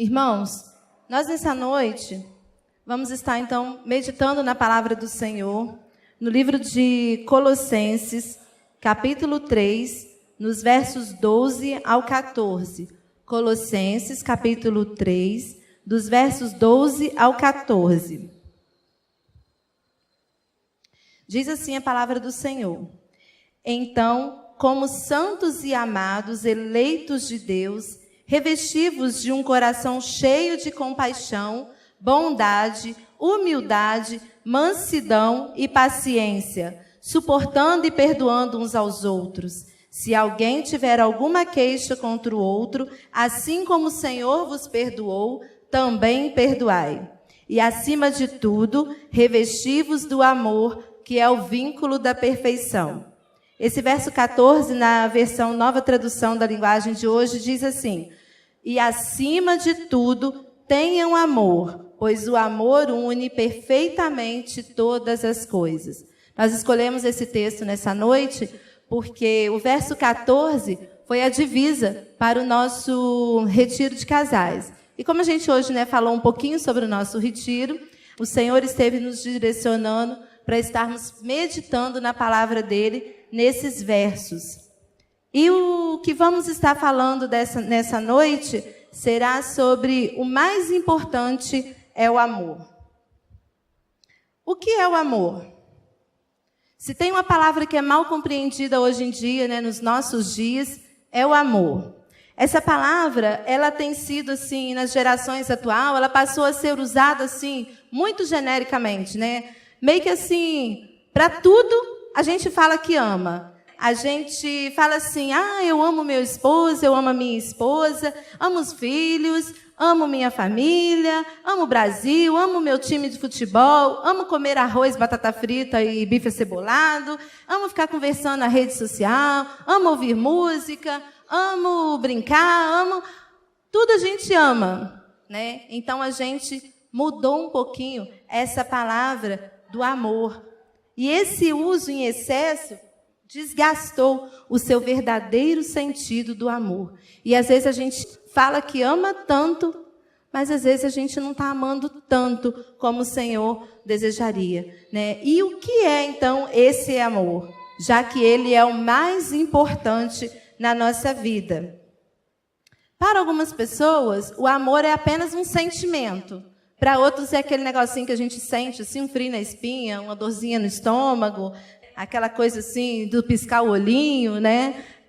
Irmãos, nós nessa noite vamos estar então meditando na palavra do Senhor, no livro de Colossenses, capítulo 3, nos versos 12 ao 14. Colossenses, capítulo 3, dos versos 12 ao 14. Diz assim a palavra do Senhor: Então, como santos e amados, eleitos de Deus, revestivos de um coração cheio de compaixão, bondade, humildade, mansidão e paciência, suportando e perdoando uns aos outros. Se alguém tiver alguma queixa contra o outro, assim como o Senhor vos perdoou, também perdoai. E acima de tudo, revestivos do amor, que é o vínculo da perfeição. Esse verso 14, na versão Nova Tradução da Linguagem de hoje, diz assim: E acima de tudo, tenham amor, pois o amor une perfeitamente todas as coisas. Nós escolhemos esse texto nessa noite porque o verso 14 foi a divisa para o nosso retiro de casais. E como a gente hoje falou um pouquinho sobre o nosso retiro, o Senhor esteve nos direcionando para estarmos meditando na palavra dele nesses versos. E o que vamos estar falando nessa noite será sobre o mais importante é o amor. O que é o amor? Se tem uma palavra que é mal compreendida hoje em dia, nos nossos dias, é o amor. Essa palavra, ela tem sido, assim, nas gerações atuais, ela passou a ser usada, assim, muito genericamente, Meio que, assim, para tudo a gente fala que ama. A gente fala assim: eu amo meu esposo, eu amo a minha esposa, amo os filhos, amo minha família, amo o Brasil, amo meu time de futebol, amo comer arroz, batata frita e bife acebolado, amo ficar conversando na rede social, amo ouvir música, amo brincar, amo... Tudo a gente ama, Então a gente mudou um pouquinho essa palavra do amor. E esse uso em excesso desgastou o seu verdadeiro sentido do amor. E às vezes a gente fala que ama tanto, mas às vezes a gente não está amando tanto como o Senhor desejaria, E o que é, então, esse amor? Já que ele é o mais importante na nossa vida. Para algumas pessoas, o amor é apenas um sentimento. Para outros é aquele negocinho que a gente sente, assim, um frio na espinha, uma dorzinha no estômago, aquela coisa assim do piscar o olhinho,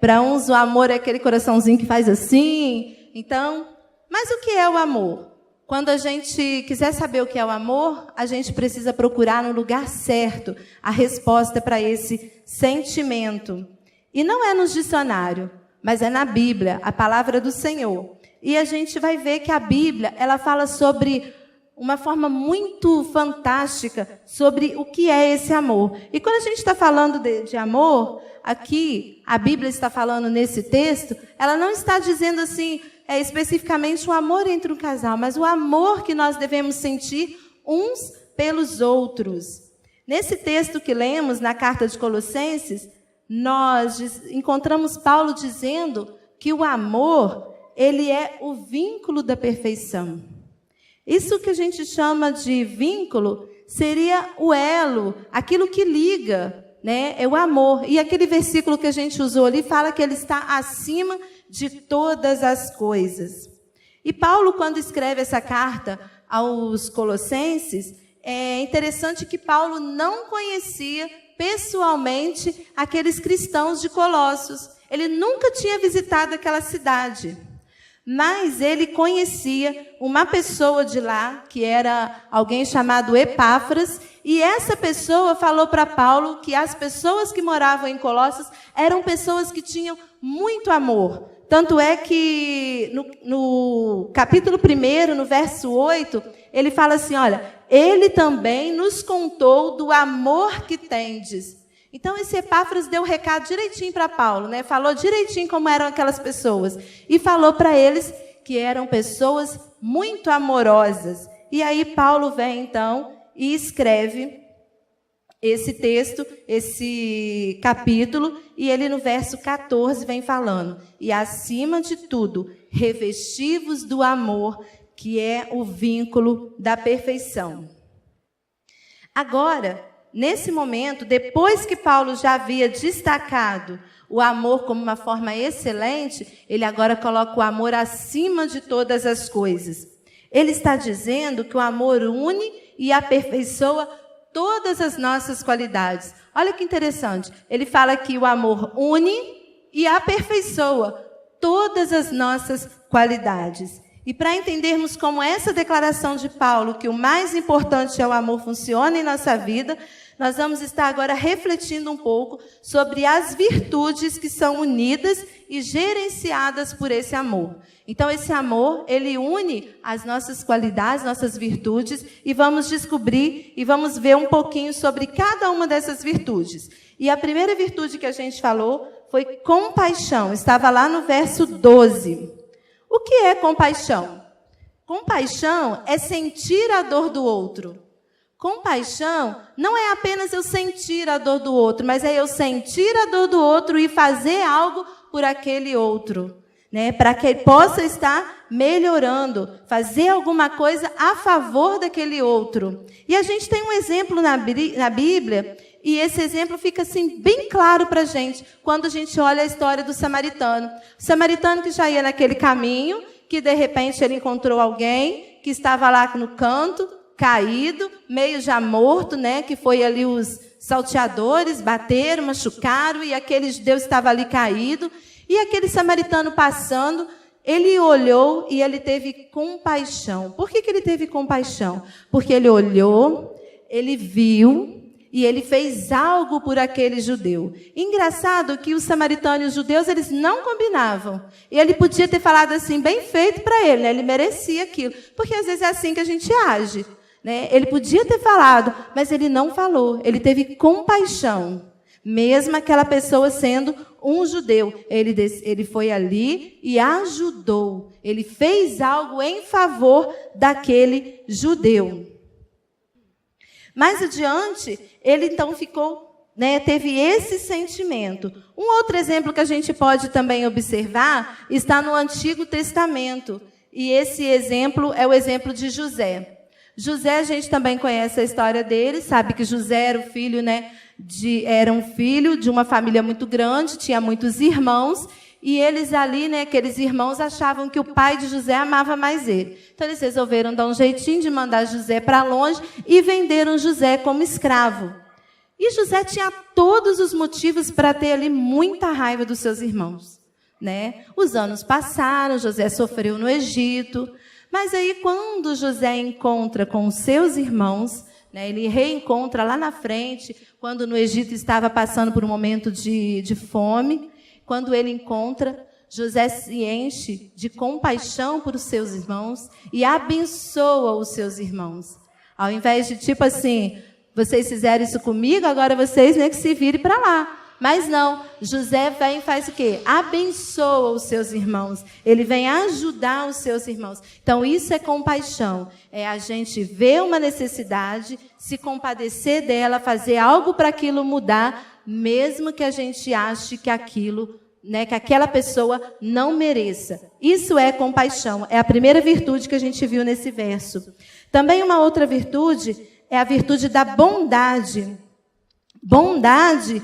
Para uns o amor é aquele coraçãozinho que faz assim. Então, mas o que é o amor? Quando a gente quiser saber o que é o amor, a gente precisa procurar no lugar certo a resposta para esse sentimento. E não é no dicionário, mas é na Bíblia, a palavra do Senhor. E a gente vai ver que a Bíblia, ela fala sobre uma forma muito fantástica sobre o que é esse amor. E quando a gente está falando de amor, aqui, a Bíblia está falando nesse texto, ela não está dizendo assim, especificamente o amor entre um casal, mas o amor que nós devemos sentir uns pelos outros. Nesse texto que lemos, na carta de Colossenses, nós encontramos Paulo dizendo que o amor, ele é o vínculo da perfeição. Isso que a gente chama de vínculo seria o elo, aquilo que liga, É o amor. E aquele versículo que a gente usou ali fala que ele está acima de todas as coisas. E Paulo, quando escreve essa carta aos Colossenses, é interessante que Paulo não conhecia pessoalmente aqueles cristãos de Colossos. Ele nunca tinha visitado aquela cidade. Mas ele conhecia uma pessoa de lá, que era alguém chamado Epáfras, e essa pessoa falou para Paulo que as pessoas que moravam em Colossos eram pessoas que tinham muito amor. Tanto é que no capítulo 1, no verso 8, ele fala assim, olha, ele também nos contou do amor que tendes. Então, esse Epáfras deu o recado direitinho para Paulo, Falou direitinho como eram aquelas pessoas. E falou para eles que eram pessoas muito amorosas. E aí Paulo vem, então, e escreve esse texto, esse capítulo, e ele no verso 14 vem falando: e acima de tudo, revestivos do amor, que é o vínculo da perfeição. Agora, nesse momento, depois que Paulo já havia destacado o amor como uma forma excelente, ele agora coloca o amor acima de todas as coisas. Ele está dizendo que o amor une e aperfeiçoa todas as nossas qualidades. Olha que interessante. Ele fala que o amor une e aperfeiçoa todas as nossas qualidades. E para entendermos como essa declaração de Paulo, que o mais importante é o amor, funciona em nossa vida, nós vamos estar agora refletindo um pouco sobre as virtudes que são unidas e gerenciadas por esse amor. Então, esse amor, ele une as nossas qualidades, nossas virtudes, e vamos descobrir e vamos ver um pouquinho sobre cada uma dessas virtudes. E a primeira virtude que a gente falou foi compaixão. Estava lá no verso 12. O que é compaixão? Compaixão é sentir a dor do outro. Compaixão não é apenas eu sentir a dor do outro, mas é eu sentir a dor do outro e fazer algo por aquele outro, né? Para que ele possa estar melhorando, fazer alguma coisa a favor daquele outro. E a gente tem um exemplo na Bíblia, e esse exemplo fica assim bem claro para a gente, quando a gente olha a história do samaritano. O samaritano que já ia naquele caminho, que de repente ele encontrou alguém que estava lá no canto, caído, meio já morto, né? Que foi ali os salteadores, bateram, machucaram, e aquele judeu estava ali caído. E aquele samaritano passando, ele olhou e ele teve compaixão. Por que ele teve compaixão? Porque ele olhou, ele viu e ele fez algo por aquele judeu. Engraçado que os samaritanos e os judeus, eles não combinavam. E ele podia ter falado assim, bem feito para ele, né? Ele merecia aquilo. Porque às vezes é assim que a gente age, né? Ele podia ter falado, mas ele não falou. Ele teve compaixão. Mesmo aquela pessoa sendo um judeu, ele foi ali e ajudou. Ele fez algo em favor daquele judeu. Mais adiante, ele então ficou, né, teve esse sentimento. Um outro exemplo que a gente pode também observar está no Antigo Testamento. E esse exemplo é o exemplo de José. José, a gente também conhece a história dele, sabe que José era o filho, né, era um filho de uma família muito grande, tinha muitos irmãos, e eles ali, né, aqueles irmãos achavam que o pai de José amava mais ele. Então eles resolveram dar um jeitinho de mandar José para longe e venderam José como escravo. E José tinha todos os motivos para ter ali muita raiva dos seus irmãos, né? Os anos passaram, José sofreu no Egito, mas aí quando José encontra com os seus irmãos, né, ele reencontra lá na frente, quando no Egito estava passando por um momento de fome. Quando ele encontra, José se enche de compaixão por os seus irmãos e abençoa os seus irmãos. Ao invés de tipo assim, vocês fizeram isso comigo, agora vocês, né, que se virem para lá. Mas não, José vem e faz o quê? Abençoa os seus irmãos. Ele vem ajudar os seus irmãos. Então, isso é compaixão. É a gente ver uma necessidade, se compadecer dela, fazer algo para aquilo mudar, mesmo que a gente ache que aquilo, né, que aquela pessoa não mereça. Isso é compaixão. É a primeira virtude que a gente viu nesse verso. Também uma outra virtude é a virtude da bondade. Bondade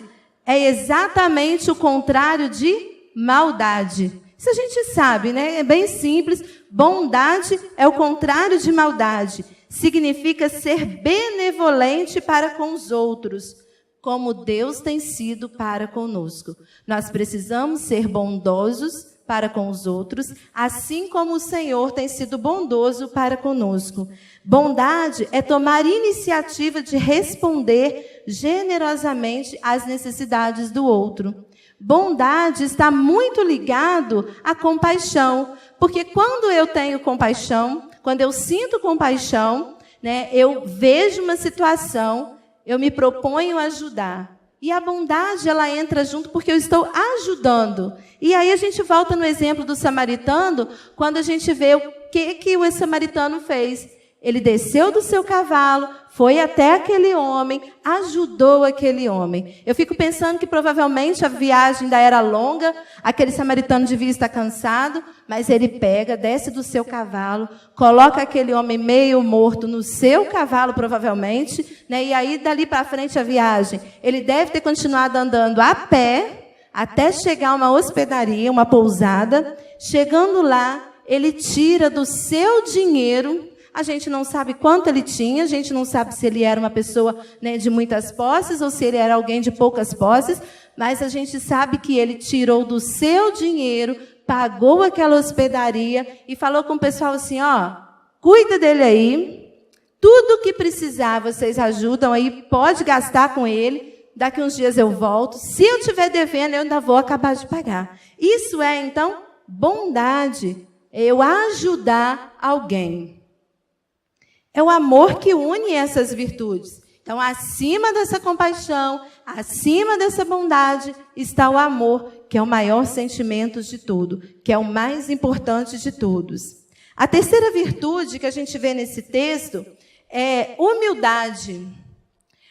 é exatamente o contrário de maldade. Isso a gente sabe, né? É bem simples. Bondade é o contrário de maldade. Significa ser benevolente para com os outros, como Deus tem sido para conosco. Nós precisamos ser bondosos para com os outros, assim como o Senhor tem sido bondoso para conosco. Bondade é tomar iniciativa de responder generosamente às necessidades do outro. Bondade está muito ligado à compaixão, porque quando eu tenho compaixão, quando eu sinto compaixão, né, eu vejo uma situação, eu me proponho a ajudar. E a bondade, ela entra junto porque eu estou ajudando. E aí a gente volta no exemplo do samaritano, quando a gente vê o que o samaritano fez. ele desceu do seu cavalo, foi até aquele homem, ajudou aquele homem. Eu fico pensando que provavelmente a viagem ainda era longa, aquele samaritano devia estar cansado, mas ele pega, desce do seu cavalo, coloca aquele homem meio morto no seu cavalo, provavelmente, né? E aí, dali para frente, a viagem, ele deve ter continuado andando a pé, até chegar a uma hospedaria, uma pousada. Chegando lá, ele tira do seu dinheiro. A gente não sabe quanto ele tinha, a gente não sabe se ele era uma pessoa, né, de muitas posses ou se ele era alguém de poucas posses, mas a gente sabe que ele tirou do seu dinheiro, pagou aquela hospedaria e falou com o pessoal assim, ó, cuida dele aí, tudo que precisar vocês ajudam aí, pode gastar com ele, daqui uns dias eu volto, se eu estiver devendo eu ainda vou acabar de pagar. Isso é, então, bondade, eu ajudar alguém. É o amor que une essas virtudes. Então, acima dessa compaixão, acima dessa bondade, está o amor, que é o maior sentimento de tudo, que é o mais importante de todos. A terceira virtude que a gente vê nesse texto é humildade.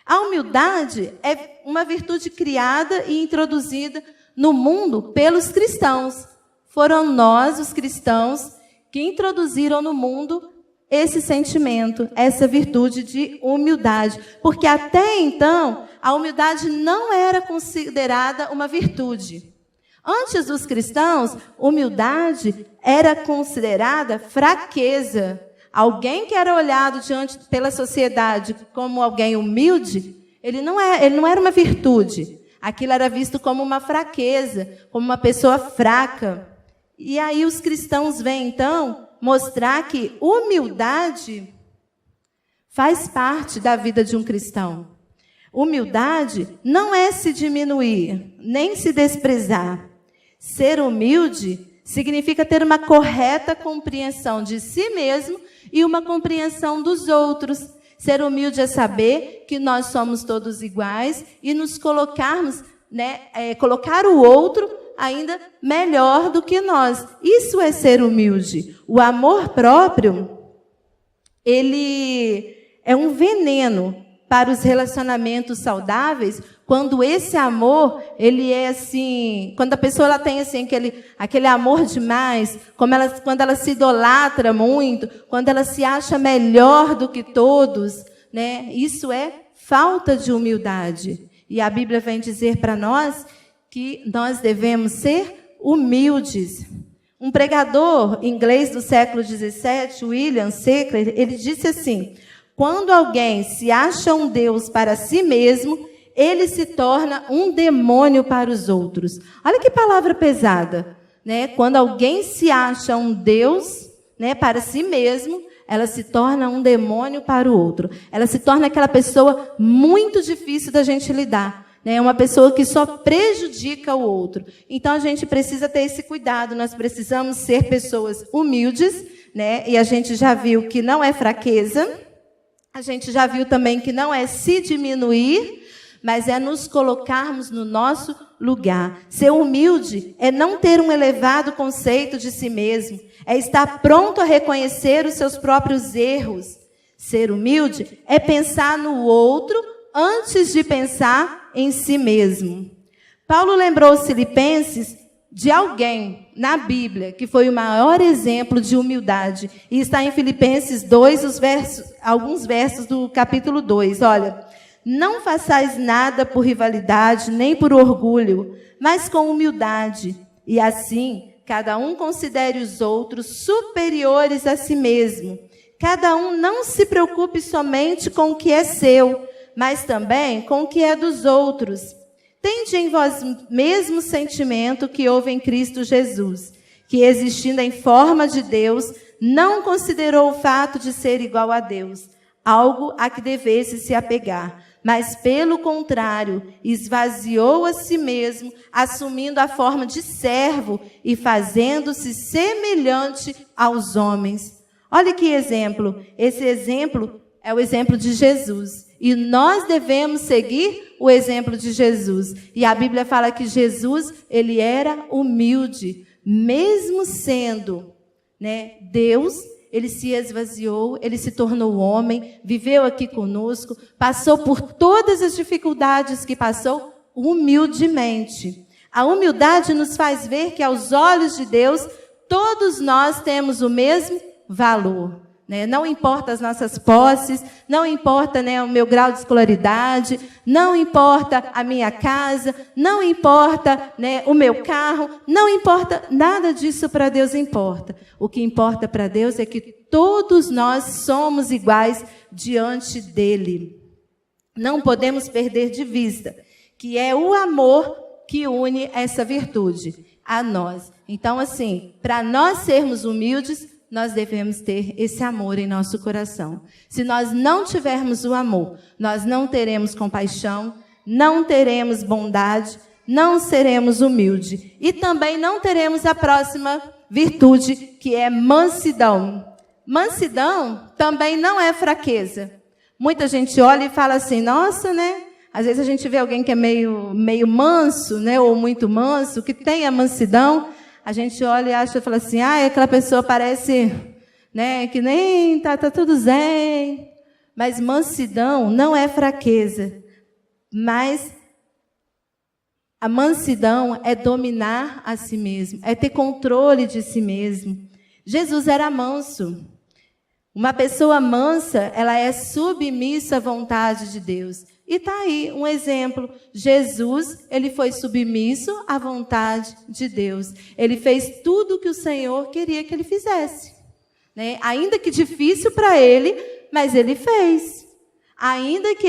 A humildade é uma virtude criada e introduzida no mundo pelos cristãos. Foram nós, os cristãos, que introduziram no mundo esse sentimento, essa virtude de humildade. Porque até então, a humildade não era considerada uma virtude. Antes dos cristãos, humildade era considerada fraqueza. Alguém que era olhado pela sociedade como alguém humilde, ele não era uma virtude. Aquilo era visto como uma fraqueza, como uma pessoa fraca. E aí os cristãos vêm, então, mostrar que humildade faz parte da vida de um cristão. Humildade não é se diminuir, nem se desprezar. Ser humilde significa ter uma correta compreensão de si mesmo e uma compreensão dos outros. Ser humilde é saber que nós somos todos iguais e nos colocarmos, colocar o outro ainda melhor do que nós. Isso é ser humilde. O amor próprio, ele é um veneno para os relacionamentos saudáveis, quando esse amor, ele é assim, quando a pessoa ela tem assim, aquele amor demais, quando ela se idolatra muito, quando ela se acha melhor do que todos, né? Isso é falta de humildade. E a Bíblia vem dizer para nós que nós devemos ser humildes. Um pregador inglês do século XVII, William Shakespeare, ele disse assim: quando alguém se acha um Deus para si mesmo, ele se torna um demônio para os outros. Olha que palavra pesada, né? Quando alguém se acha um Deus, né, para si mesmo, ela se torna um demônio para o outro. Ela se torna aquela pessoa muito difícil da gente lidar. É uma pessoa que só prejudica o outro. Então, a gente precisa ter esse cuidado. Nós precisamos ser pessoas humildes, né? E a gente já viu que não é fraqueza. A gente já viu também que não é se diminuir, mas é nos colocarmos no nosso lugar. Ser humilde é não ter um elevado conceito de si mesmo. É estar pronto a reconhecer os seus próprios erros. Ser humilde é pensar no outro antes de pensar em si mesmo. Paulo lembrou os filipenses de alguém na Bíblia que foi o maior exemplo de humildade. E está em Filipenses 2, alguns versos do capítulo 2. Olha, não façais nada por rivalidade, nem por orgulho, mas com humildade. E assim, cada um considere os outros superiores a si mesmo. Cada um não se preocupe somente com o que é seu, mas também com o que é dos outros. Tende em vós mesmo sentimento que houve em Cristo Jesus, que, existindo em forma de Deus, não considerou o fato de ser igual a Deus, algo a que devesse se apegar, mas, pelo contrário, esvaziou a si mesmo, assumindo a forma de servo e fazendo-se semelhante aos homens. Olha que exemplo. Esse exemplo é o exemplo de Jesus. E nós devemos seguir o exemplo de Jesus. E a Bíblia fala que Jesus, ele era humilde. Mesmo sendo, né, Deus, ele se esvaziou, ele se tornou homem, viveu aqui conosco, passou por todas as dificuldades que passou humildemente. A humildade nos faz ver que, aos olhos de Deus, todos nós temos o mesmo valor. Não importa as nossas posses, não importa, o meu grau de escolaridade, não importa a minha casa, não importa, o meu carro, não importa, nada disso para Deus importa. O que importa para Deus é que todos nós somos iguais diante dele. Não podemos perder de vista que é o amor que une essa virtude a nós. Então, assim, para nós sermos humildes, nós devemos ter esse amor em nosso coração. Se nós não tivermos o amor, nós não teremos compaixão, não teremos bondade, não seremos humildes. E também não teremos a próxima virtude, que é mansidão. Mansidão também não é fraqueza. Muita gente olha e fala assim, nossa, Às vezes a gente vê alguém que é meio manso, ou muito manso, que tem a mansidão. A gente olha e acha, fala assim, aquela pessoa parece, que nem tá tudo zen. Mas mansidão não é fraqueza. Mas a mansidão é dominar a si mesmo, é ter controle de si mesmo. Jesus era manso. Uma pessoa mansa, ela é submissa à vontade de Deus. E está aí um exemplo. Jesus, ele foi submisso à vontade de Deus. Ele fez tudo o que o Senhor queria que ele fizesse. Ainda que difícil para ele, mas ele fez. Ainda que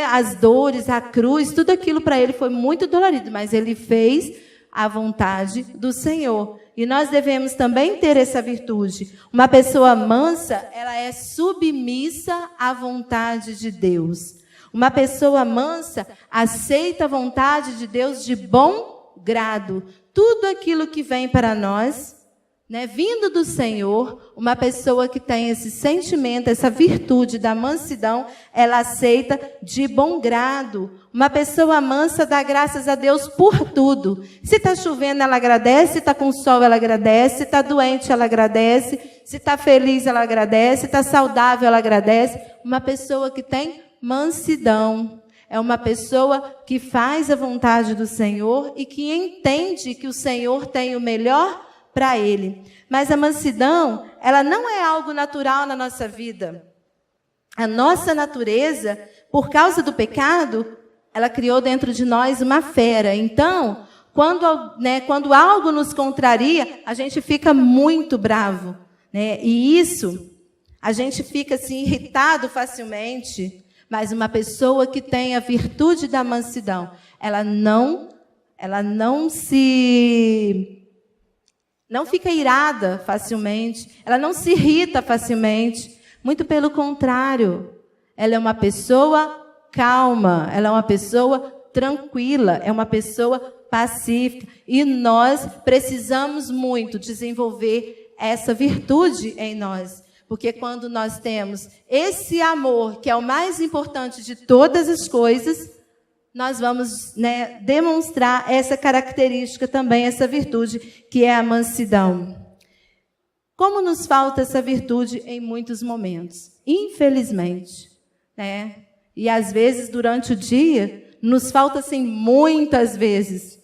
as dores, a cruz, tudo aquilo para ele foi muito dolorido, mas ele fez a vontade do Senhor. E nós devemos também ter essa virtude. Uma pessoa mansa, ela é submissa à vontade de Deus. Uma pessoa mansa aceita a vontade de Deus de bom grado. Tudo aquilo que vem para nós, vindo do Senhor, uma pessoa que tem esse sentimento, essa virtude da mansidão, ela aceita de bom grado. Uma pessoa mansa dá graças a Deus por tudo. Se está chovendo, ela agradece. Se está com sol, ela agradece. Se está doente, ela agradece. Se está feliz, ela agradece. Se está saudável, ela agradece. Uma pessoa que tem mansidão é uma pessoa que faz a vontade do Senhor e que entende que o Senhor tem o melhor para ele. Mas a mansidão, ela não é algo natural na nossa vida. A nossa natureza, por causa do pecado, ela criou dentro de nós uma fera. Então, quando algo nos contraria, a gente fica muito bravo. E isso, a gente fica assim, irritado facilmente. Mas uma pessoa que tem a virtude da mansidão, ela não fica irada facilmente, ela não se irrita facilmente. Muito pelo contrário, ela é uma pessoa calma, ela é uma pessoa tranquila, é uma pessoa pacífica. E nós precisamos muito desenvolver essa virtude em nós. Porque quando nós temos esse amor, que é o mais importante de todas as coisas, nós vamos demonstrar essa característica também, essa virtude, que é a mansidão. Como nos falta essa virtude em muitos momentos? Infelizmente. E às vezes, durante o dia, nos falta assim, muitas vezes.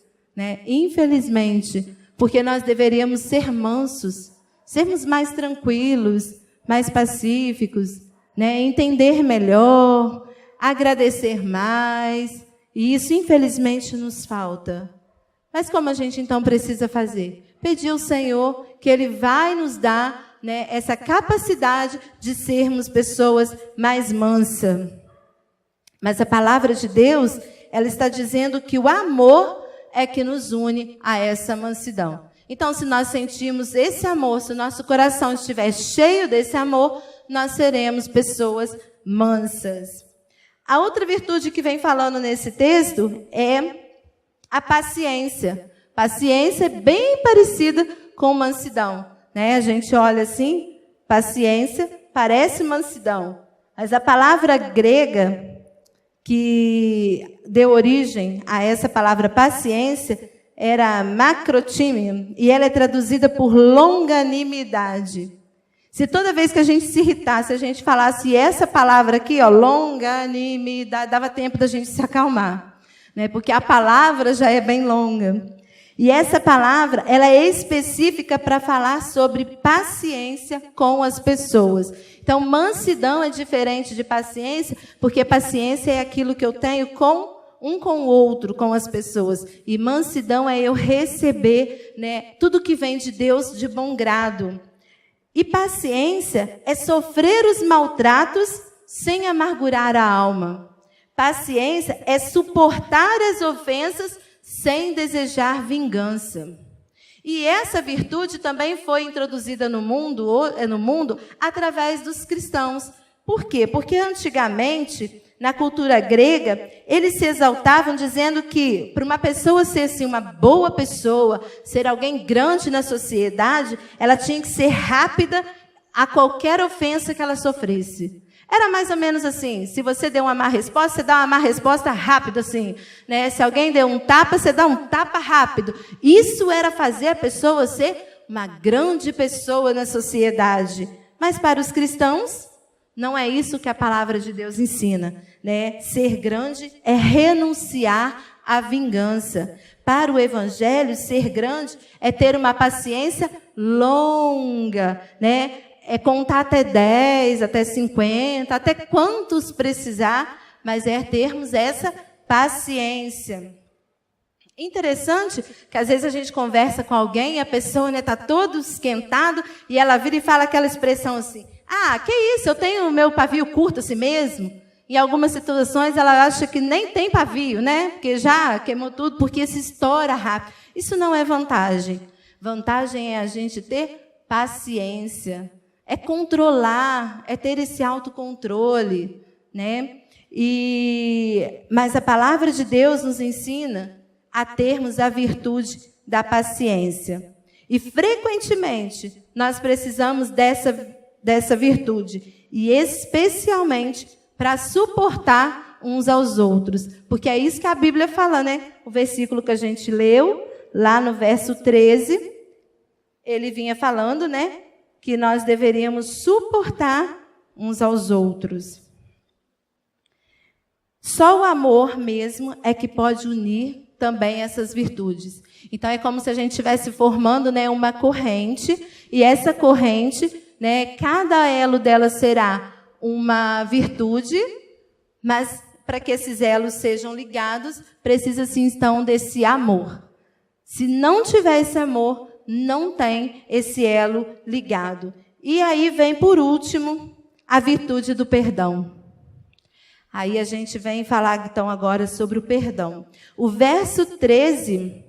Infelizmente. Porque nós deveríamos ser mansos, sermos mais tranquilos, mais pacíficos, entender melhor, agradecer mais. E isso, infelizmente, nos falta. Mas como a gente, então, precisa fazer? Pedir ao Senhor que Ele vai nos dar essa capacidade de sermos pessoas mais mansas. Mas a palavra de Deus, ela está dizendo que o amor é que nos une a essa mansidão. Então, se nós sentimos esse amor, se o nosso coração estiver cheio desse amor, nós seremos pessoas mansas. A outra virtude que vem falando nesse texto é a paciência. Paciência é bem parecida com mansidão. A gente olha assim, paciência parece mansidão. Mas a palavra grega que deu origem a essa palavra paciência era macrotímia, e ela é traduzida por longanimidade. Se toda vez que a gente se irritasse, a gente falasse essa palavra aqui, ó, longanime, dava tempo da gente se acalmar, né? Porque a palavra já é bem longa. E essa palavra, ela é específica para falar sobre paciência com as pessoas. Então, mansidão é diferente de paciência, porque paciência é aquilo que eu tenho com o outro, com as pessoas. E mansidão é eu receber, né, tudo que vem de Deus de bom grado. E paciência é sofrer os maltratos sem amargurar a alma. Paciência é suportar as ofensas sem desejar vingança. E essa virtude também foi introduzida no mundo através dos cristãos. Por quê? Porque antigamente, na cultura grega, eles se exaltavam dizendo que para uma pessoa ser assim, uma boa pessoa, ser alguém grande na sociedade, ela tinha que ser rápida a qualquer ofensa que ela sofresse. Era mais ou menos assim, se você deu uma má resposta, você dá uma má resposta rápido, assim, né? Se alguém deu um tapa, você dá um tapa rápido. Isso era fazer a pessoa ser uma grande pessoa na sociedade. Mas para os cristãos, não é isso que a palavra de Deus ensina, né? Ser grande é renunciar à vingança. Para o evangelho, ser grande é ter uma paciência longa, né? É contar até 10, até 50, até quantos precisar, mas é termos essa paciência. Interessante que às vezes a gente conversa com alguém e a pessoa está todo esquentado e ela vira e fala aquela expressão assim, ah, que isso, eu tenho o meu pavio curto assim mesmo. Em algumas situações ela acha que nem tem pavio, né? Porque já queimou tudo, porque se estoura rápido. Isso não é vantagem. Vantagem é a gente ter paciência. É controlar, é ter esse autocontrole, né? Mas a palavra de Deus nos ensina a termos a virtude da paciência. E frequentemente nós precisamos dessa virtude, e especialmente para suportar uns aos outros, porque é isso que a Bíblia fala, né? O versículo que a gente leu, lá no verso 13, ele vinha falando, né? Que nós deveríamos suportar uns aos outros. Só o amor mesmo é que pode unir também essas virtudes. Então, é como se a gente estivesse formando, né, uma corrente, e essa corrente, né, cada elo dela será uma virtude, mas para que esses elos sejam ligados, precisa-se, então, desse amor. Se não tiver esse amor, não tem esse elo ligado. E aí vem, por último, a virtude do perdão. Aí a gente vem falar, então, agora sobre o perdão. O verso 13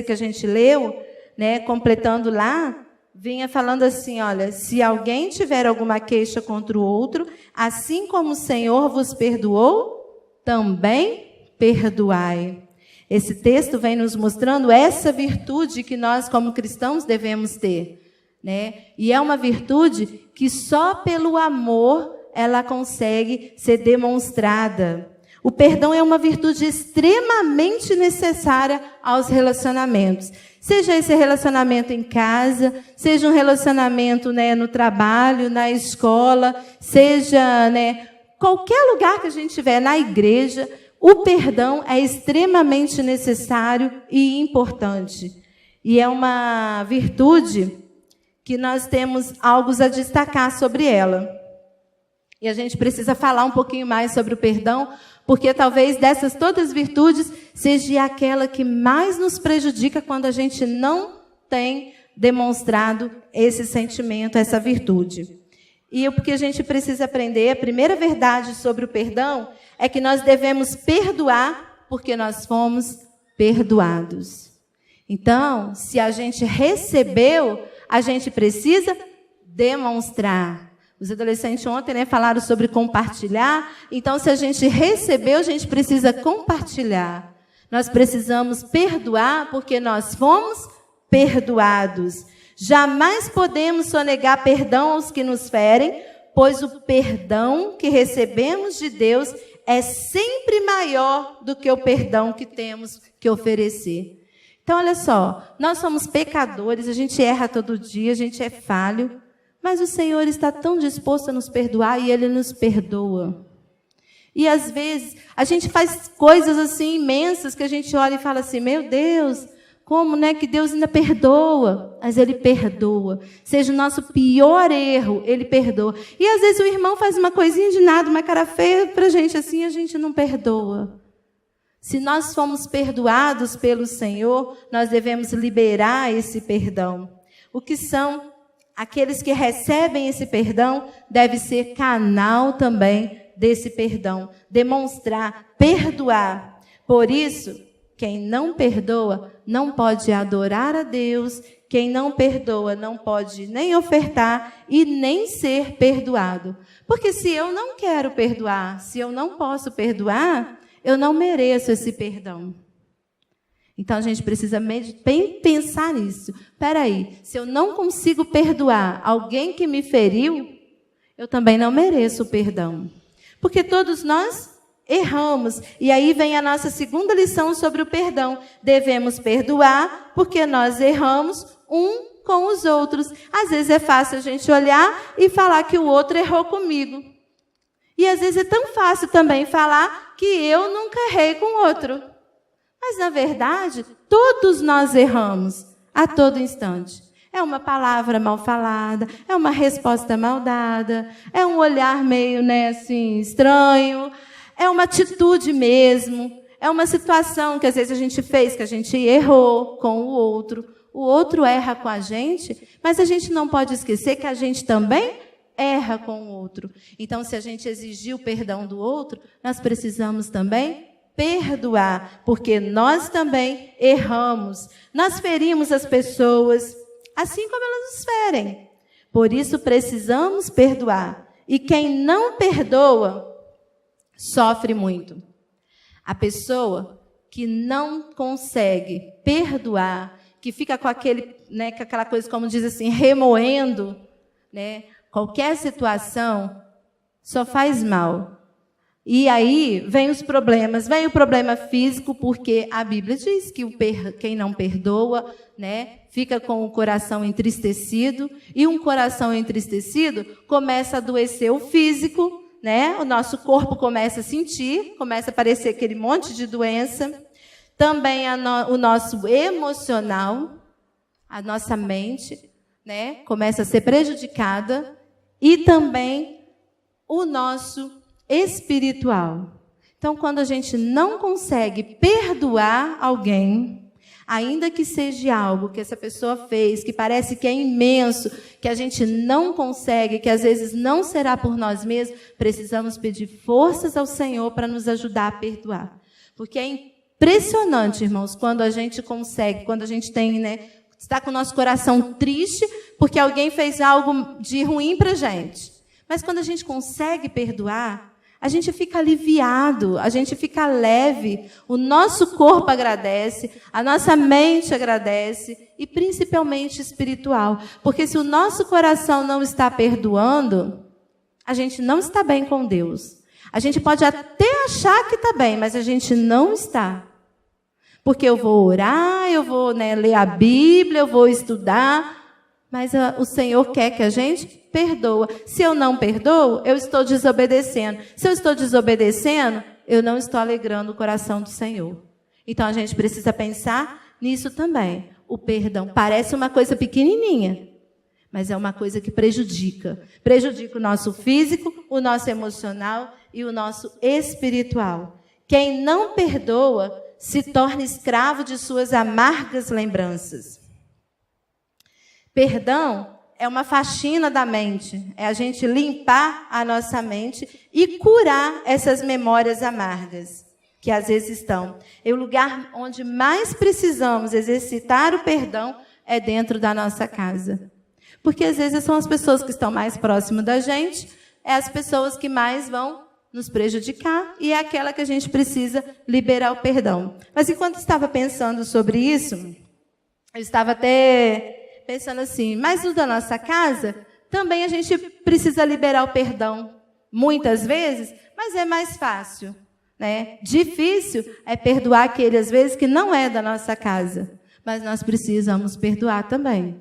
que a gente leu, né, completando lá, vinha falando assim, olha, se alguém tiver alguma queixa contra o outro, assim como o Senhor vos perdoou, também perdoai. Esse texto vem nos mostrando essa virtude que nós, como cristãos, devemos ter, né? E é uma virtude que só pelo amor ela consegue ser demonstrada. O perdão é uma virtude extremamente necessária aos relacionamentos. Seja esse relacionamento em casa, seja um relacionamento, né, no trabalho, na escola, seja, né, qualquer lugar que a gente estiver, na igreja, o perdão é extremamente necessário e importante. E é uma virtude que nós temos algo a destacar sobre ela. E a gente precisa falar um pouquinho mais sobre o perdão, porque talvez dessas todas as virtudes seja aquela que mais nos prejudica quando a gente não tem demonstrado esse sentimento, essa virtude. E o que a gente precisa aprender, a primeira verdade sobre o perdão, é que nós devemos perdoar porque nós fomos perdoados. Então, se a gente recebeu, a gente precisa demonstrar. Os adolescentes ontem, né, falaram sobre compartilhar. Então, se a gente recebeu, a gente precisa compartilhar. Nós precisamos perdoar porque nós fomos perdoados. Jamais podemos sonegar perdão aos que nos ferem, pois o perdão que recebemos de Deus é sempre maior do que o perdão que temos que oferecer. Então, olha só, nós somos pecadores, a gente erra todo dia, a gente é falho, mas o Senhor está tão disposto a nos perdoar e Ele nos perdoa. E, às vezes, a gente faz coisas assim imensas que a gente olha e fala assim, meu Deus, como, né, que Deus ainda perdoa? Mas Ele perdoa. Seja o nosso pior erro, Ele perdoa. E, às vezes, o irmão faz uma coisinha de nada, uma cara feia para a gente assim, a gente não perdoa. Se nós fomos perdoados pelo Senhor, nós devemos liberar esse perdão. O que são aqueles que recebem esse perdão deve ser canal também desse perdão. Demonstrar, perdoar. Por isso, quem não perdoa não pode adorar a Deus. Quem não perdoa não pode nem ofertar e nem ser perdoado. Porque se eu não quero perdoar, se eu não posso perdoar, eu não mereço esse perdão. Então, a gente precisa bem pensar nisso. Espera aí, se eu não consigo perdoar alguém que me feriu, eu também não mereço o perdão. Porque todos nós erramos. E aí vem a nossa segunda lição sobre o perdão. Devemos perdoar porque nós erramos um com os outros. Às vezes é fácil a gente olhar e falar que o outro errou comigo. E às vezes é tão fácil também falar que eu nunca errei com o outro. Mas, na verdade, todos nós erramos a todo instante. É uma palavra mal falada, é uma resposta mal dada, é um olhar meio, assim, estranho, é uma atitude mesmo, é uma situação que às vezes a gente fez, que a gente errou com o outro erra com a gente, mas a gente não pode esquecer que a gente também erra com o outro. Então, se a gente exigir o perdão do outro, nós precisamos também perdoar, porque nós também erramos. Nós ferimos as pessoas, assim como elas nos ferem. Por isso, precisamos perdoar. E quem não perdoa, sofre muito. A pessoa que não consegue perdoar, que fica com com aquela coisa, como diz assim, remoendo, qualquer situação, só faz mal. E aí vem os problemas, vem o problema físico, porque a Bíblia diz que quem não perdoa, fica com o coração entristecido, e um coração entristecido começa a adoecer o físico, o nosso corpo começa a sentir, começa a aparecer aquele monte de doença, também o nosso emocional, a nossa mente, começa a ser prejudicada, e também o nosso espiritual. Então, quando a gente não consegue perdoar alguém, ainda que seja algo que essa pessoa fez, que parece que é imenso, que a gente não consegue, que às vezes não será por nós mesmos, precisamos pedir forças ao Senhor para nos ajudar a perdoar. Porque é impressionante, irmãos, quando a gente consegue, quando a gente tem, está com o nosso coração triste, porque alguém fez algo de ruim para a gente. Mas quando a gente consegue perdoar, a gente fica aliviado, a gente fica leve, o nosso corpo agradece, a nossa mente agradece, e principalmente espiritual. Porque se o nosso coração não está perdoando, a gente não está bem com Deus. A gente pode até achar que está bem, mas a gente não está. Porque eu vou orar, eu vou ler a Bíblia, eu vou estudar, mas o Senhor quer que a gente perdoa. Se eu não perdoo, eu estou desobedecendo. Se eu estou desobedecendo, eu não estou alegrando o coração do Senhor. Então, a gente precisa pensar nisso também. O perdão parece uma coisa pequenininha, mas é uma coisa que prejudica. Prejudica o nosso físico, o nosso emocional e o nosso espiritual. Quem não perdoa se torna escravo de suas amargas lembranças. Perdão é uma faxina da mente, é a gente limpar a nossa mente e curar essas memórias amargas que às vezes estão. E o lugar onde mais precisamos exercitar o perdão é dentro da nossa casa. Porque às vezes são as pessoas que estão mais próximas da gente, é as pessoas que mais vão nos prejudicar e é aquela que a gente precisa liberar o perdão. Mas enquanto estava pensando sobre isso, eu estava até pensando assim, mas o da nossa casa, também a gente precisa liberar o perdão, muitas vezes, mas é mais fácil, Difícil é perdoar aquele, às vezes, que não é da nossa casa. mas nós precisamos perdoar também.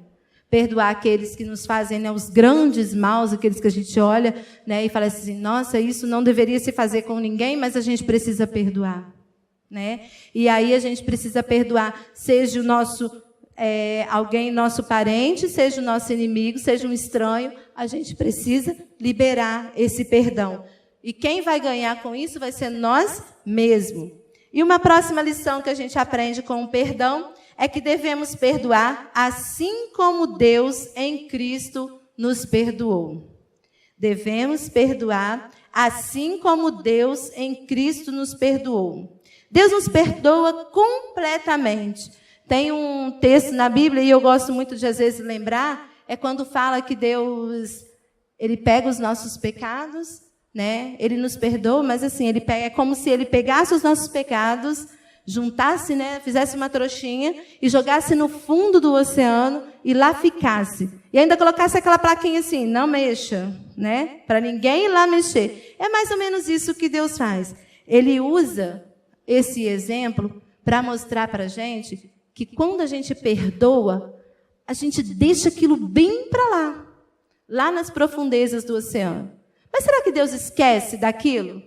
Perdoar aqueles que nos fazem, né, os grandes maus, aqueles que a gente olha, né, e fala assim, nossa, isso não deveria se fazer com ninguém, mas a gente precisa perdoar. Né? E aí a gente precisa perdoar, seja o nosso alguém, nosso parente, seja o nosso inimigo, seja um estranho, a gente precisa liberar esse perdão. E quem vai ganhar com isso vai ser nós mesmos. E uma próxima lição que a gente aprende com o perdão é que devemos perdoar assim como Deus em Cristo nos perdoou. Devemos perdoar assim como Deus em Cristo nos perdoou. Deus nos perdoa completamente. Tem um texto na Bíblia, e eu gosto muito de, às vezes, lembrar, é quando fala que Deus, Ele pega os nossos pecados, né? Ele nos perdoa, mas assim, Ele pega, é como se Ele pegasse os nossos pecados, juntasse, né? Fizesse uma trouxinha e jogasse no fundo do oceano e lá ficasse. E ainda colocasse aquela plaquinha assim, não mexa, né? Para ninguém ir lá mexer. É mais ou menos isso que Deus faz. Ele usa esse exemplo para mostrar para a gente que quando a gente perdoa, a gente deixa aquilo bem para lá nas profundezas do oceano. Mas será que Deus esquece daquilo?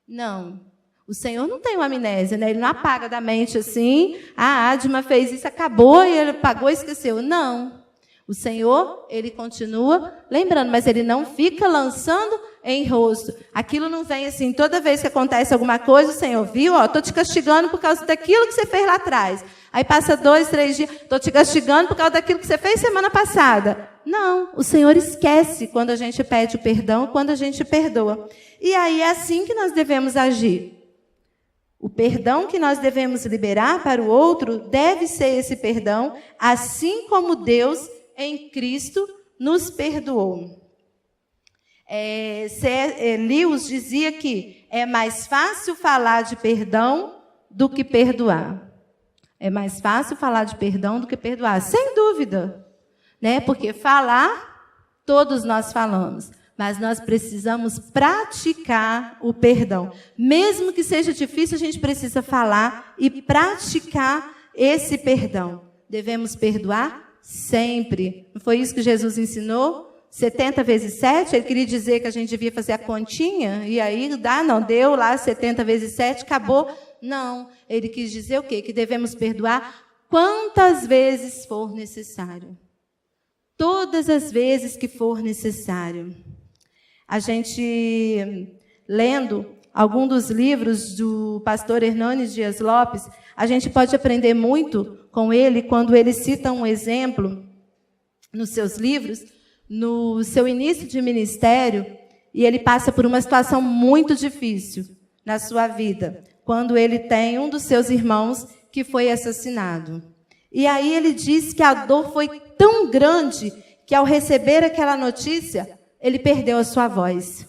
Não. O Senhor não tem uma amnésia, né? Ele não apaga da mente assim, a Adma fez isso, acabou, e ele apagou e esqueceu. Não. O Senhor, Ele continua lembrando, mas Ele não fica lançando em rosto. Aquilo não vem assim, toda vez que acontece alguma coisa, o Senhor viu, estou te castigando por causa daquilo que você fez lá atrás. Aí passa 2, 3 dias, estou te castigando por causa daquilo que você fez semana passada. Não, o Senhor esquece quando a gente pede o perdão, quando a gente perdoa. E aí é assim que nós devemos agir. O perdão que nós devemos liberar para o outro deve ser esse perdão, assim como Deus em Cristo nos perdoou. Lewis dizia que é mais fácil falar de perdão do que perdoar. É mais fácil falar de perdão do que perdoar, sem dúvida. Né? Porque falar, todos nós falamos. Mas nós precisamos praticar o perdão. Mesmo que seja difícil, a gente precisa falar e praticar esse perdão. Devemos perdoar sempre. Não foi isso que Jesus ensinou? 70 vezes 7? Ele queria dizer que a gente devia fazer a continha? E aí, deu lá 70 vezes 7, acabou. Não. Ele quis dizer o quê? Que devemos perdoar quantas vezes for necessário. Todas as vezes que for necessário. A gente, lendo algum dos livros do pastor Hernanes Dias Lopes, a gente pode aprender muito com ele quando ele cita um exemplo nos seus livros, no seu início de ministério, e ele passa por uma situação muito difícil na sua vida, quando ele tem um dos seus irmãos que foi assassinado. E aí ele diz que a dor foi tão grande que, ao receber aquela notícia, ele perdeu a sua voz.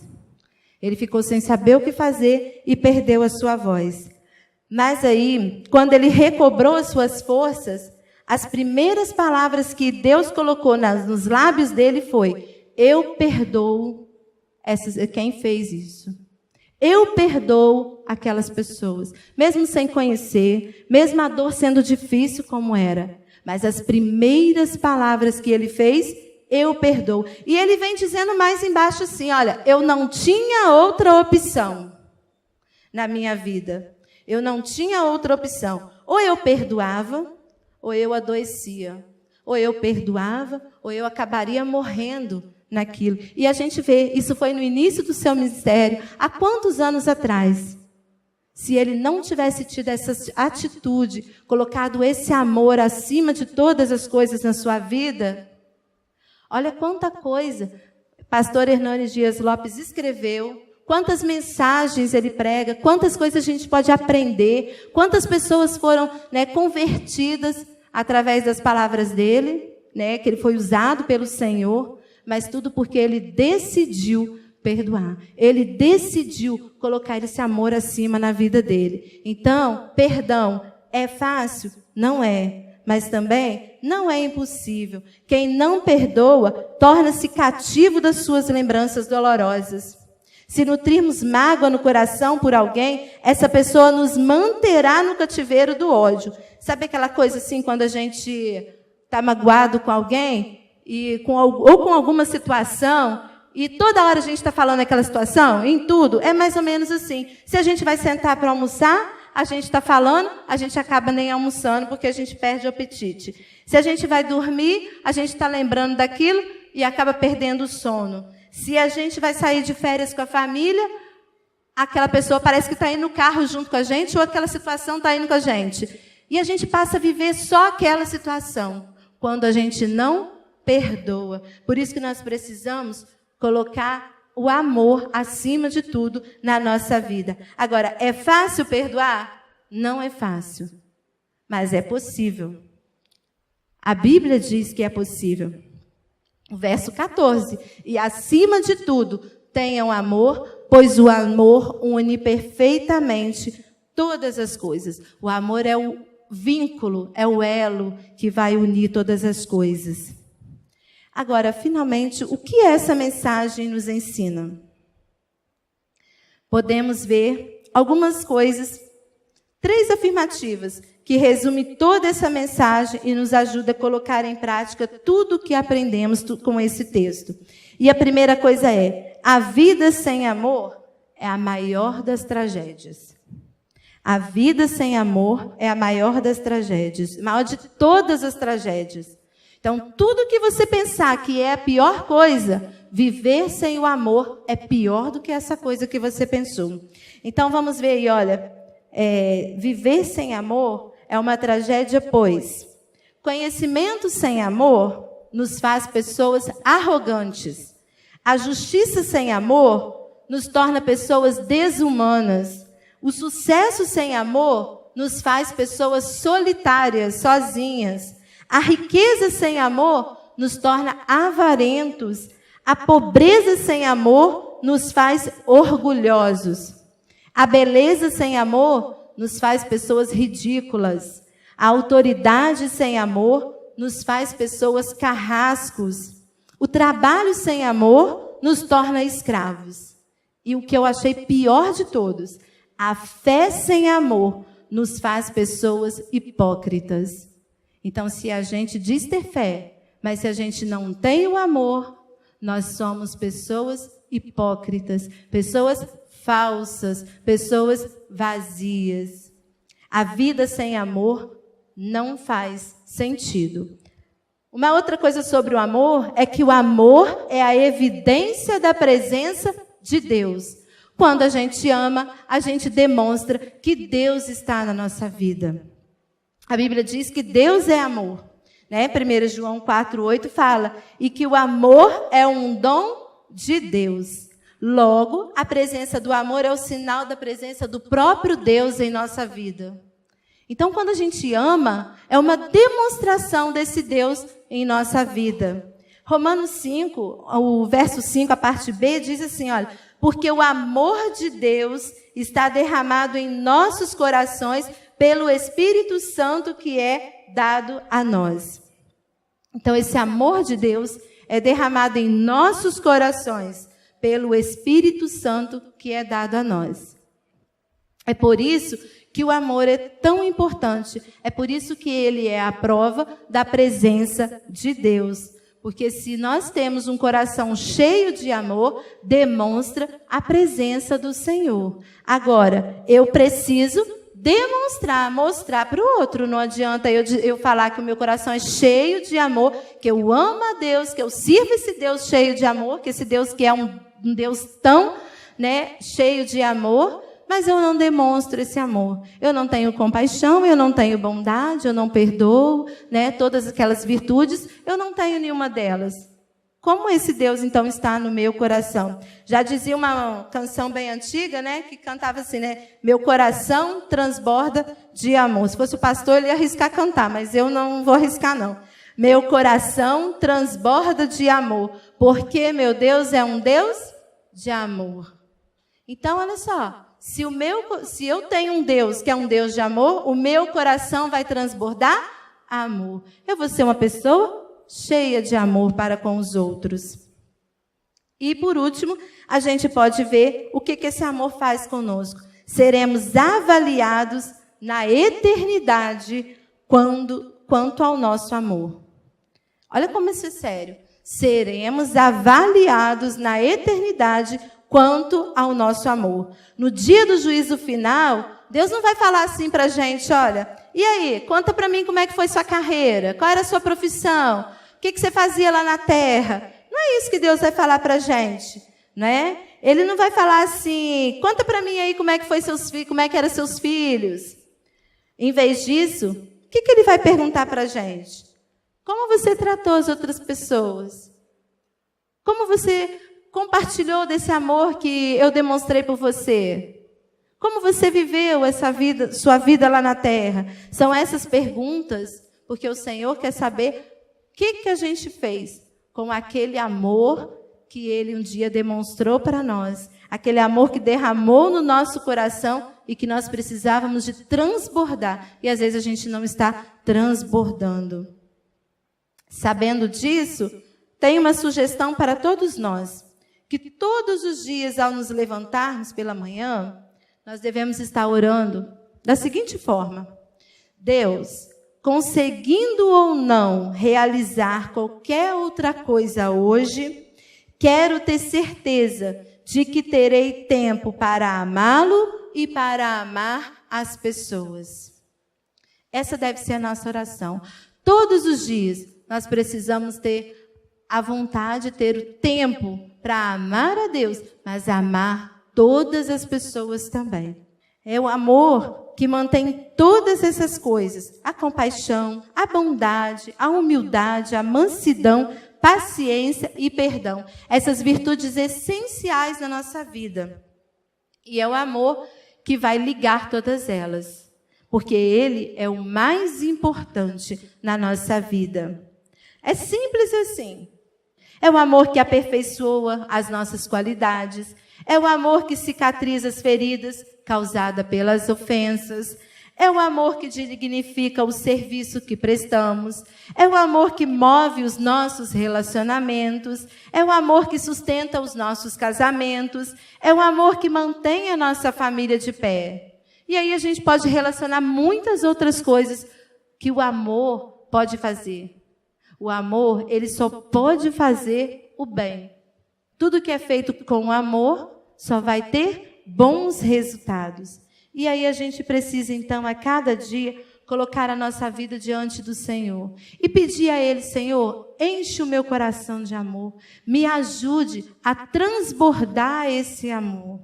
Ele ficou sem saber o que fazer e perdeu a sua voz. Mas aí, quando ele recobrou as suas forças, as primeiras palavras que Deus colocou nos lábios dele foi: eu perdoo quem fez isso. Eu perdoo aquelas pessoas, mesmo sem conhecer, mesmo a dor sendo difícil como era. Mas as primeiras palavras que ele fez, eu perdoo. E ele vem dizendo mais embaixo assim, olha, eu não tinha outra opção na minha vida. Eu não tinha outra opção. Ou eu perdoava, ou eu adoecia. Ou eu perdoava, ou eu acabaria morrendo naquilo. E a gente vê, isso foi no início do seu ministério. Há quantos anos atrás? Se ele não tivesse tido essa atitude, colocado esse amor acima de todas as coisas na sua vida, olha quanta coisa pastor Hernanes Dias Lopes escreveu, quantas mensagens ele prega, quantas coisas a gente pode aprender, quantas pessoas foram, convertidas através das palavras dele, que ele foi usado pelo Senhor, mas tudo porque ele decidiu perdoar. Ele decidiu colocar esse amor acima na vida dele. Então, perdão é fácil? Não é. Mas também não é impossível. Quem não perdoa torna-se cativo das suas lembranças dolorosas. Se nutrirmos mágoa no coração por alguém, essa pessoa nos manterá no cativeiro do ódio. Sabe aquela coisa assim, quando a gente está magoado com alguém, ou com alguma situação, e toda hora a gente está falando aquela situação, em tudo, é mais ou menos assim. Se a gente vai sentar para almoçar, a gente está falando, a gente acaba nem almoçando, porque a gente perde o apetite. Se a gente vai dormir, a gente está lembrando daquilo e acaba perdendo o sono. Se a gente vai sair de férias com a família, aquela pessoa parece que está indo no carro junto com a gente, ou aquela situação está indo com a gente. E a gente passa a viver só aquela situação, quando a gente não perdoa. Por isso que nós precisamos colocar o amor acima de tudo na nossa vida. Agora, é fácil perdoar? Não é fácil, mas é possível. A Bíblia diz que é possível. O verso 14. E acima de tudo, tenham amor, pois o amor une perfeitamente todas as coisas. O amor é o vínculo, é o elo que vai unir todas as coisas. Agora, finalmente, o que essa mensagem nos ensina? Podemos ver algumas coisas, 3 afirmativas, que resume toda essa mensagem e nos ajuda a colocar em prática tudo o que aprendemos com esse texto. E a primeira coisa é: a vida sem amor é a maior das tragédias. A vida sem amor é a maior das tragédias, a maior de todas as tragédias. Então, tudo que você pensar que é a pior coisa, viver sem o amor é pior do que essa coisa que você pensou. Então, vamos ver aí, olha, viver sem amor é uma tragédia, pois conhecimento sem amor nos faz pessoas arrogantes. A justiça sem amor nos torna pessoas desumanas. O sucesso sem amor nos faz pessoas solitárias, sozinhas. A riqueza sem amor nos torna avarentos. A pobreza sem amor nos faz orgulhosos. A beleza sem amor nos faz pessoas ridículas. A autoridade sem amor nos faz pessoas carrascos. O trabalho sem amor nos torna escravos. E o que eu achei pior de todos, a fé sem amor nos faz pessoas hipócritas. Então, se a gente diz ter fé, mas se a gente não tem o amor, nós somos pessoas hipócritas, pessoas falsas, pessoas vazias. A vida sem amor não faz sentido. Uma outra coisa sobre o amor é que o amor é a evidência da presença de Deus. Quando a gente ama, a gente demonstra que Deus está na nossa vida. A Bíblia diz que Deus é amor, né? 1 João 4,8 fala, e que o amor é um dom de Deus. Logo, a presença do amor é o sinal da presença do próprio Deus em nossa vida. Então, quando a gente ama, é uma demonstração desse Deus em nossa vida. Romanos 5, o verso 5, a parte B, diz assim, olha, porque o amor de Deus está derramado em nossos corações pelo Espírito Santo que é dado a nós. Então, esse amor de Deus é derramado em nossos corações pelo Espírito Santo que é dado a nós. É por isso que o amor é tão importante. É por isso que ele é a prova da presença de Deus. Porque se nós temos um coração cheio de amor, demonstra a presença do Senhor. Agora, eu preciso demonstrar, mostrar para o outro. Não adianta eu falar que o meu coração é cheio de amor, que eu amo a Deus, que eu sirvo esse Deus cheio de amor, que esse Deus que é um Deus tão, cheio de amor, mas eu não demonstro esse amor. Eu não tenho compaixão, eu não tenho bondade, eu não perdoo, todas aquelas virtudes, eu não tenho nenhuma delas. Como esse Deus, então, está no meu coração? Já dizia uma canção bem antiga, que cantava assim, meu coração transborda de amor. Se fosse o pastor, ele ia arriscar cantar, mas eu não vou arriscar, não. Meu coração transborda de amor, porque meu Deus é um Deus de amor. Então, olha só, se eu tenho um Deus que é um Deus de amor, o meu coração vai transbordar amor. Eu vou ser uma pessoa cheia de amor para com os outros. E, por último, a gente pode ver o que esse amor faz conosco. Seremos avaliados na eternidade quanto ao nosso amor. Olha como isso é sério. Seremos avaliados na eternidade quanto ao nosso amor. No dia do juízo final, Deus não vai falar assim para a gente, olha, e aí, conta para mim como é que foi sua carreira, qual era a sua profissão, o que você fazia lá na terra. Não é isso que Deus vai falar para a gente, né? Ele não vai falar assim, conta para mim aí como é que foi como é que eram seus filhos. Em vez disso, o que ele vai perguntar para a gente? Como você tratou as outras pessoas? Como você compartilhou desse amor que eu demonstrei por você? Como você viveu essa vida, sua vida lá na terra? São essas perguntas, porque o Senhor quer saber o que a gente fez com aquele amor que Ele um dia demonstrou para nós, aquele amor que derramou no nosso coração e que nós precisávamos de transbordar. E às vezes a gente não está transbordando. Sabendo disso, tem uma sugestão para todos nós, que todos os dias, ao nos levantarmos pela manhã, nós devemos estar orando da seguinte forma: Deus, conseguindo ou não realizar qualquer outra coisa hoje, quero ter certeza de que terei tempo para amá-lo e para amar as pessoas. Essa deve ser a nossa oração. Todos os dias nós precisamos ter a vontade, ter o tempo para amar a Deus, mas amar todas as pessoas também. É o amor que mantém todas essas coisas: a compaixão, a bondade, a humildade, a mansidão, paciência e perdão. Essas virtudes essenciais na nossa vida. E é o amor que vai ligar todas elas, porque ele é o mais importante na nossa vida. É simples assim. É o amor que aperfeiçoa as nossas qualidades. É o amor que cicatriza as feridas causadas pelas ofensas. É o amor que dignifica o serviço que prestamos. É o amor que move os nossos relacionamentos. É o amor que sustenta os nossos casamentos. É o amor que mantém a nossa família de pé. E aí a gente pode relacionar muitas outras coisas que o amor pode fazer. O amor, ele só pode fazer o bem. Tudo que é feito com amor só vai ter bons resultados. E aí a gente precisa, então, a cada dia, colocar a nossa vida diante do Senhor e pedir a Ele: Senhor, enche o meu coração de amor, me ajude a transbordar esse amor.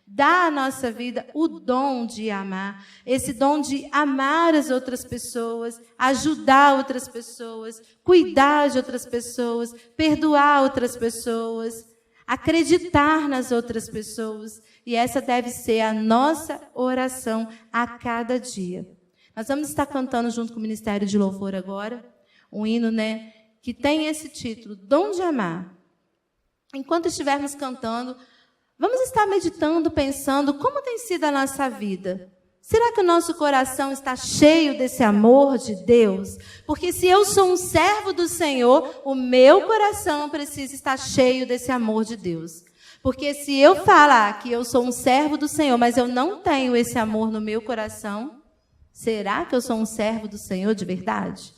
Dá à nossa vida o dom de amar, esse dom de amar as outras pessoas, ajudar outras pessoas, cuidar de outras pessoas, perdoar outras pessoas, acreditar nas outras pessoas. E essa deve ser a nossa oração a cada dia. Nós vamos estar cantando junto com o Ministério de Louvor agora, um hino, que tem esse título, Dom de Amar. Enquanto estivermos cantando, vamos estar meditando, pensando como tem sido a nossa vida. Será que o nosso coração está cheio desse amor de Deus? Porque se eu sou um servo do Senhor, o meu coração precisa estar cheio desse amor de Deus. Porque se eu falar que eu sou um servo do Senhor, mas eu não tenho esse amor no meu coração, será que eu sou um servo do Senhor de verdade?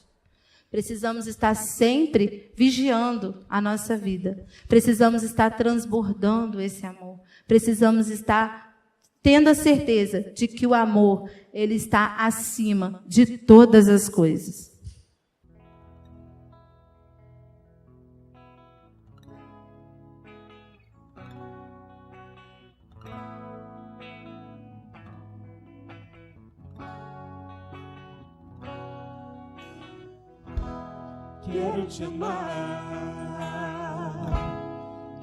Precisamos estar sempre vigiando a nossa vida. Precisamos estar transbordando esse amor. Precisamos estar tendo a certeza de que o amor, ele está acima de todas as coisas. Quero te amar,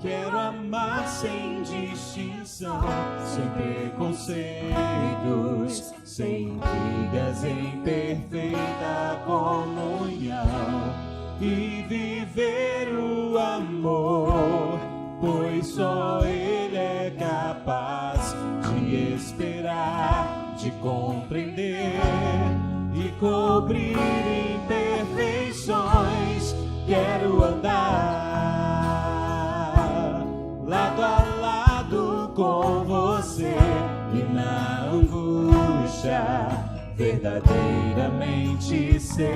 quero amar sem distinção, sem preconceitos, sem brigas, em perfeita comunhão, e viver o amor, pois só Ele é capaz de esperar, de compreender e cobrir imperfeições. Quero andar verdadeiramente ser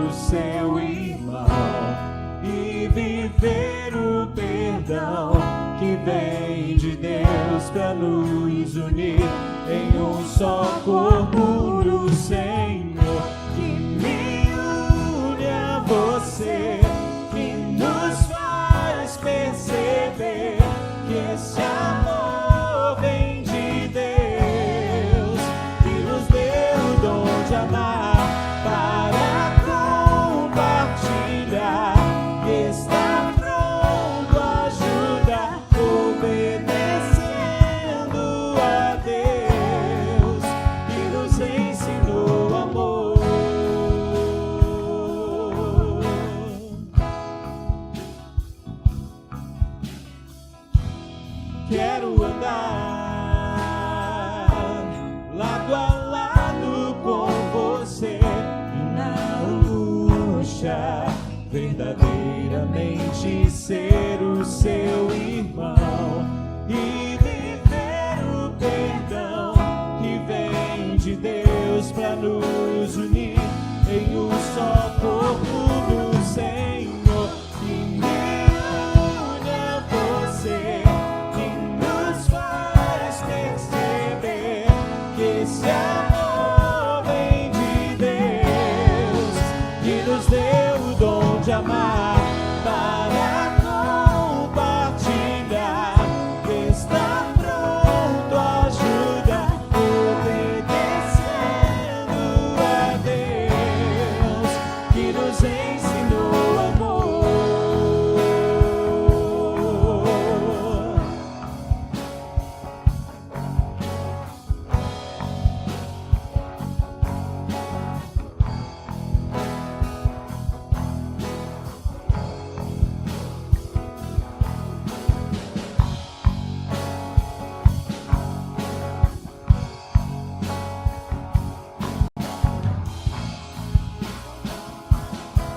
o seu irmão e viver o perdão que vem de Deus para nos unir em um só corpo no Senhor, que me une a você, que nos faz perceber que esse amor vem de Deus, que nos deu o dom de amar para compartilhar, que está pronto a ajudar, obedecendo a Deus, que nos ensinou amor. Quero andar lado a lado com você e na angústia verdadeiramente ser o seu irmão e viver o perdão que vem de Deus para nos unir em um só corpo do Senhor, que me une a você, que nos faz perceber que esse amor vem de Deus, que nos deu o dom de amar para compartilhar, que está pronto a ajudar, obedecendo a Deus, que nos ensinou amor.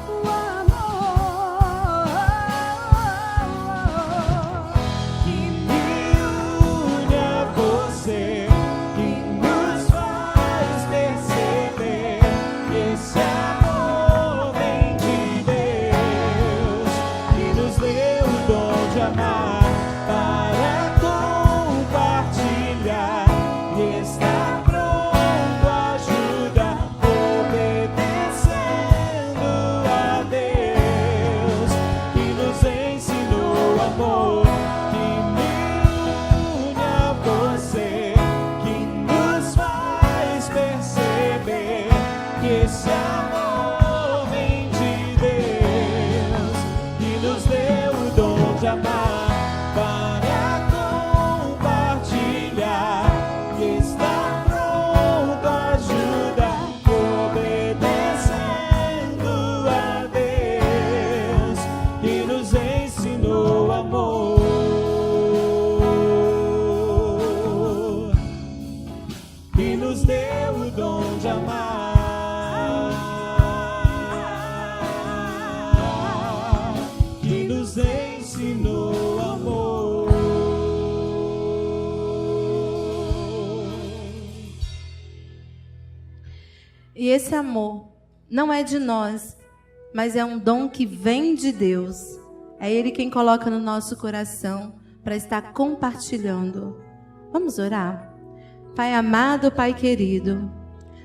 O amor Que me une a você, que nos faz perceber que esse amor vem de Deus, que nos deu o dom de amar para compartilhar, que está pronto a ajudar, obedecendo a Deus, que nos ensinou amor, que me une a você, que nos faz perceber que esse amor vem de Deus, que nos deu o dom de amar para compartilhar, que está pronto a ajudar, obedecendo a Deus, que nos ensinou amor, que nos deu o dom de amar, que nos ensinou amor. E esse amor não é de nós, mas é um dom que vem de Deus. É Ele quem coloca no nosso coração para estar compartilhando. Vamos orar? Pai amado, Pai querido,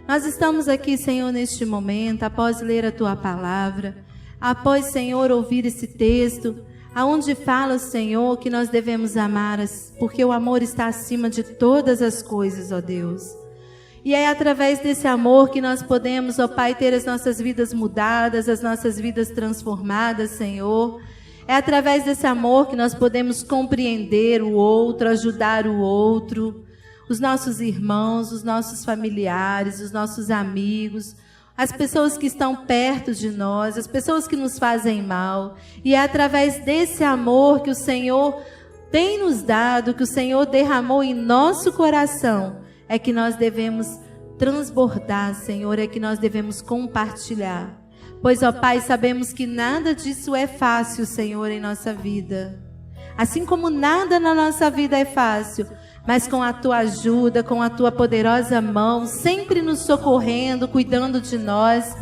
nós estamos aqui, Senhor, neste momento, após ler a Tua palavra, após, Senhor, ouvir esse texto, aonde fala, Senhor, que nós devemos amar, porque o amor está acima de todas as coisas, ó Deus. E é através desse amor que nós podemos, ó Pai, ter as nossas vidas mudadas, as nossas vidas transformadas, Senhor. É através desse amor que nós podemos compreender o outro, ajudar o outro, os nossos irmãos, os nossos familiares, os nossos amigos, as pessoas que estão perto de nós, as pessoas que nos fazem mal. E é através desse amor que o Senhor tem nos dado, que o Senhor derramou em nosso coração, é que nós devemos transbordar, Senhor, é que nós devemos compartilhar. Pois, ó Pai, sabemos que nada disso é fácil, Senhor, em nossa vida. Assim como nada na nossa vida é fácil, mas com a tua ajuda, com a tua poderosa mão, sempre nos socorrendo, cuidando de nós.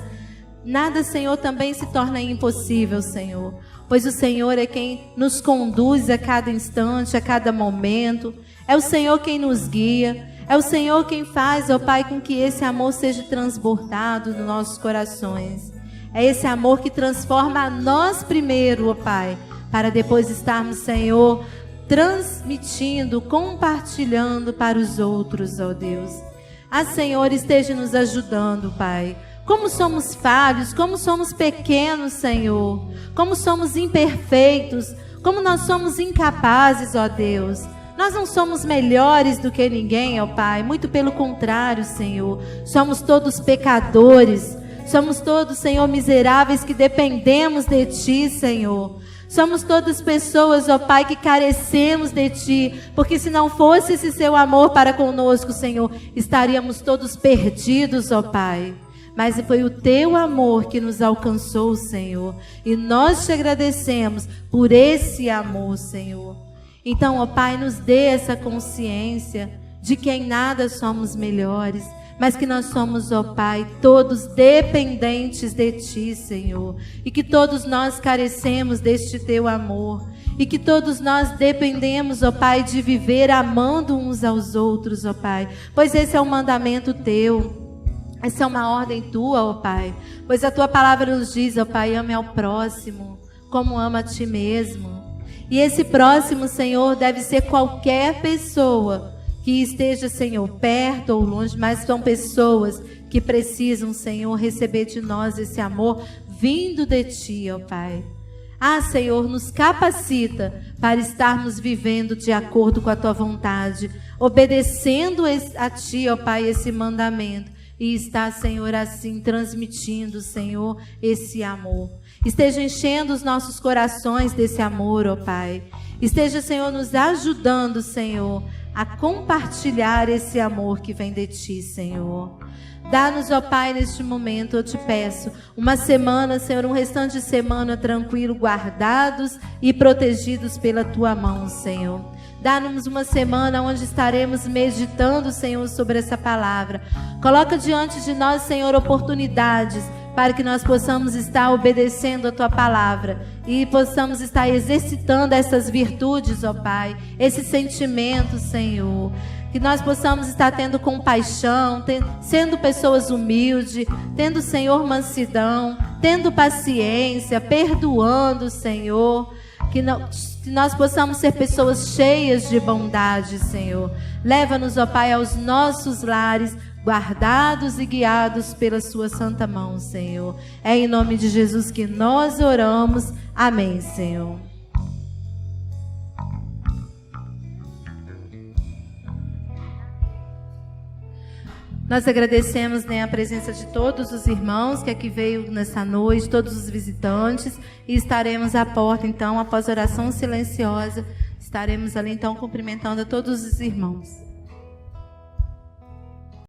Nada, Senhor, também se torna impossível, Senhor, pois o Senhor é quem nos conduz a cada instante, a cada momento. É o Senhor quem nos guia, é o Senhor quem faz, ó Pai, com que esse amor seja transbordado nos nossos corações. É esse amor que transforma a nós primeiro, ó Pai, para depois estarmos, Senhor, transmitindo, compartilhando para os outros, ó Deus. Senhor, esteja nos ajudando, Pai. Como somos falhos, como somos pequenos, Senhor. Como somos imperfeitos, como nós somos incapazes, ó Deus. Nós não somos melhores do que ninguém, ó Pai. Muito pelo contrário, Senhor. Somos todos pecadores. Somos todos, Senhor, miseráveis que dependemos de Ti, Senhor. Somos todas pessoas, ó Pai, que carecemos de Ti, porque se não fosse esse Seu amor para conosco, Senhor, estaríamos todos perdidos, ó Pai. Mas foi o Teu amor que nos alcançou, Senhor, e nós Te agradecemos por esse amor, Senhor. Então, ó Pai, nos dê essa consciência de que em nada somos melhores, mas que nós somos, ó Pai, todos dependentes de Ti, Senhor. E que todos nós carecemos deste Teu amor. E que todos nós dependemos, ó Pai, de viver amando uns aos outros, ó Pai. Pois esse é um mandamento Teu. Essa é uma ordem Tua, ó Pai. Pois a Tua palavra nos diz, ó Pai, ame ao próximo como ama a Ti mesmo. E esse próximo, Senhor, deve ser qualquer pessoa que esteja, Senhor, perto ou longe, mas são pessoas que precisam, Senhor, receber de nós esse amor vindo de Ti, ó Pai. Senhor, nos capacita para estarmos vivendo de acordo com a Tua vontade, obedecendo a Ti, ó Pai, esse mandamento. E está, Senhor, assim, transmitindo, Senhor, esse amor. Esteja enchendo os nossos corações desse amor, ó Pai. Esteja, Senhor, nos ajudando, Senhor, a compartilhar esse amor que vem de Ti, Senhor. Dá-nos, ó Pai, neste momento, eu Te peço, uma semana, Senhor, um restante de semana tranquilo, guardados e protegidos pela Tua mão, Senhor. Dá-nos uma semana onde estaremos meditando, Senhor, sobre essa palavra. Coloca diante de nós, Senhor, oportunidades para que nós possamos estar obedecendo a Tua palavra e possamos estar exercitando essas virtudes, ó Pai, esses sentimentos, Senhor. Que nós possamos estar tendo compaixão, sendo pessoas humildes, tendo, Senhor, mansidão, tendo paciência, perdoando, Senhor. Que nós possamos ser pessoas cheias de bondade, Senhor. Leva-nos, ó Pai, aos nossos lares, guardados e guiados pela Sua santa mão, Senhor. É em nome de Jesus que nós oramos. Amém, Senhor. Nós agradecemos, né, a presença de todos os irmãos que aqui veio nessa noite, todos os visitantes, e estaremos à porta, então, após a oração silenciosa, estaremos ali, então, cumprimentando a todos os irmãos.